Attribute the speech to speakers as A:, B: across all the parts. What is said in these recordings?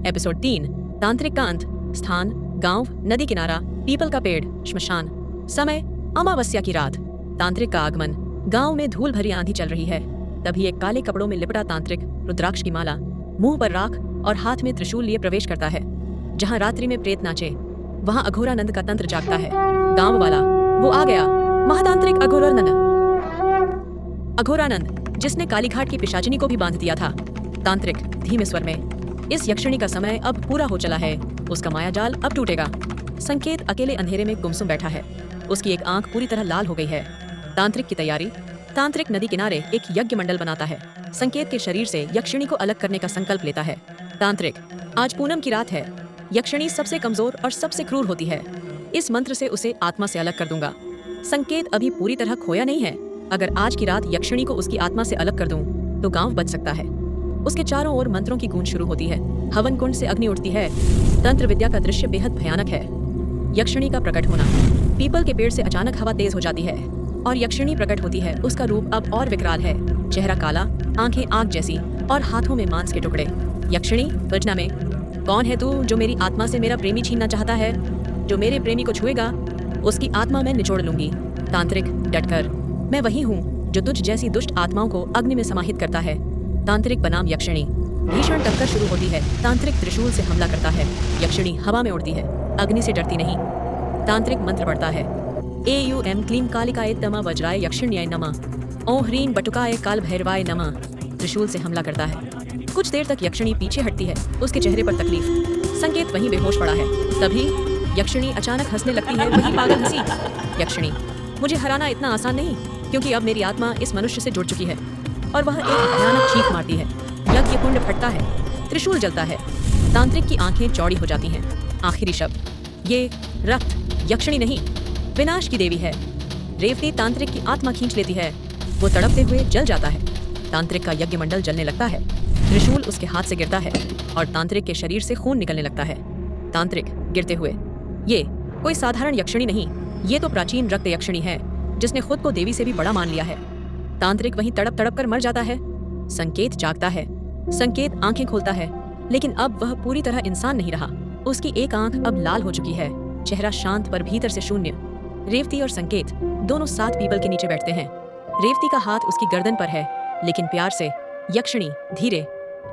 A: Episode 3 तांत्रिक का अंत। स्थान गांव, नदी किनारा, पीपल का पेड़, श्मशान। समय अमावस्या की रात। तांत्रिक का आगमन। गांव में धूल भरी आंधी चल रही है। तभी एक काले कपड़ों में लिपटा तांत्रिक, रुद्राक्ष की माला, मुंह पर राख और हाथ में त्रिशूल लिए प्रवेश करता है। जहां रात्रि में प्रेत नाचे, वहां अघोरानंद का तंत्र जागता है। गांव वाला, वो आ गया, महातांत्रिक अघोरानंद, जिसने कालीघाट की पिशाचिनी को भी बांध दिया था। तांत्रिक धीमे स्वर में, इस यक्षिणी का समय अब पूरा हो चला है, उसका मायाजाल अब टूटेगा। संकेत अकेले अंधेरे में गुमसुम बैठा है, उसकी एक आंख पूरी तरह लाल हो गई है। तांत्रिक की तैयारी। तांत्रिक नदी किनारे एक यज्ञ मंडल बनाता है। संकेत के शरीर से यक्षिणी को अलग करने का संकल्प लेता है। तांत्रिक, आज पूनम की रात है, यक्षिणी सबसे कमजोर और सबसे क्रूर होती है, इस मंत्र से उसे आत्मा से अलग कर दूंगा। संकेत अभी पूरी तरह खोया नहीं है, अगर आज की रात यक्षिणी को उसकी आत्मा से अलग कर दूं, तो गांव बच सकता है। उसके चारों ओर मंत्रों की गूंज शुरू होती है, हवन कुंड से अग्नि उठती है। तंत्र विद्या का दृश्य बेहद भयानक है। यक्षिणी का प्रकट होना। पीपल के पेड़ से अचानक हवा तेज हो जाती है और यक्षिणी प्रकट होती है। उसका रूप अब और विकराल है, चेहरा काला, आंखें आग जैसी और हाथों में मांस के टुकड़े। यक्षिणी बजना में, कौन है तू जो मेरी आत्मा से मेरा प्रेमी छीनना चाहता है? जो मेरे प्रेमी को छुएगा, उसकी आत्मा मैं निचोड़ लूंगी। तांत्रिक डटकर, मैं वही हूँ जो तुझ जैसी दुष्ट आत्माओं को अग्नि में समाहित करता है। तांत्रिक बनाम यक्षिणी। भीषण टक्कर शुरू होती है। तांत्रिक त्रिशूल से हमला करता है, यक्षिणी हवा में उड़ती है, अग्नि से डरती नहीं। तांत्रिक मंत्र पढ़ता है, एम क्लीं कालिकाय तमा वज्राय यक्षिण्याय नमः, ओं ह्रीं बटुकाय काल भैरवाय नमः। त्रिशूल से हमला करता है। कुछ देर तक यक्षिणी पीछे हटती है, उसके चेहरे पर तकलीफ। संकेत वहीं बेहोश पड़ा है। तभी यक्षिणी अचानक हंसने लगती है, वही पागल हंसी। यक्षिणी, मुझे हराना इतना आसान नहीं, क्योंकि अब मेरी आत्मा इस मनुष्य से जुड़ चुकी है। और वह एक भयानक चीख मारती है। यज्ञ कुंड फटता है, त्रिशूल जलता है। तांत्रिक की आंखें चौड़ी हो जाती हैं। आखिरी शब्द, ये रक्त यक्षिणी नहीं, विनाश की देवी है। रेवती तांत्रिक की आत्मा खींच लेती है, वो तड़पते हुए जल जाता है। तांत्रिक का यज्ञ मंडल जलने लगता है, त्रिशूल उसके हाथ से गिरता है और तांत्रिक के शरीर से खून निकलने लगता है। तांत्रिक गिरते हुए, ये कोई साधारण यक्षिणी नहीं, ये तो प्राचीन रक्त यक्षिणी है, जिसने खुद को देवी से भी बड़ा मान लिया है। तांत्रिक वहीं तड़प तड़प कर मर जाता है। संकेत जागता है। संकेत आंखें खोलता है, लेकिन अब वह पूरी तरह इंसान नहीं रहा। उसकी एक आंख अब लाल हो चुकी है, चेहरा शांत पर भीतर से शून्य। रेवती और संकेत दोनों साथ पीपल के नीचे बैठते हैं। रेवती का हाथ उसकी गर्दन पर है, लेकिन प्यार से, यक्षिणी धीरे,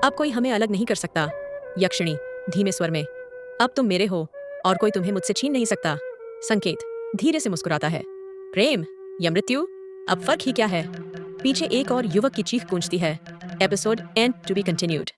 A: अब कोई हमें अलग नहीं कर सकता। यक्षिणी धीमे स्वर में, अब तुम मेरे हो और कोई तुम्हें मुझसे छीन नहीं सकता। संकेत धीरे से मुस्कुराता है, प्रेम या मृत्यु, अब फर्क ही क्या है? पीछे एक और युवक की चीख गूंजती है। Episode end to be continued.